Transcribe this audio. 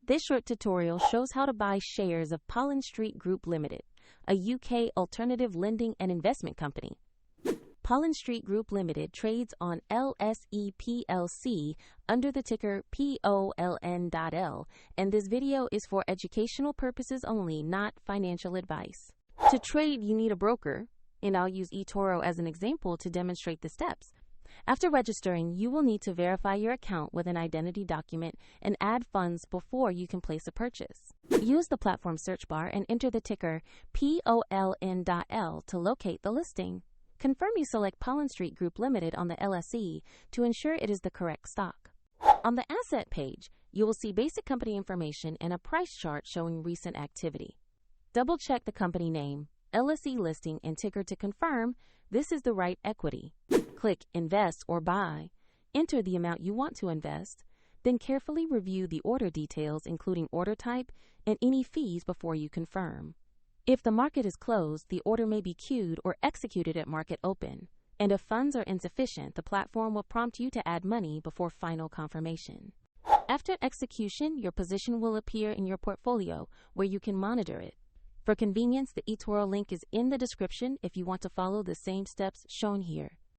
This short tutorial shows how to buy shares of Pollen Street Group Limited, a UK alternative lending and investment company. Pollen Street Group Limited trades on LSE PLC under the ticker POLN.L, and this video is for educational purposes only, not financial advice. To trade, you need a broker, and I'll use eToro as an example to demonstrate the steps. After registering, you will need to verify your account with an identity document and add funds before you can place a purchase. Use the platform search bar and enter the ticker POLN.L to locate the listing. Confirm you select Pollen Street Group Limited on the LSE to ensure it is the correct stock. On the asset page, you will see basic company information and a price chart showing recent activity. Double-check the company name, LSE listing, and ticker to confirm this is the right equity. Click Invest or Buy. Enter the amount you want to invest, then carefully review the order details including order type and any fees before you confirm. If the market is closed, the order may be queued or executed at market open. And if funds are insufficient, the platform will prompt you to add money before final confirmation. After execution, your position will appear in your portfolio where you can monitor it. For convenience, the eToro link is in the description if you want to follow the same steps shown here.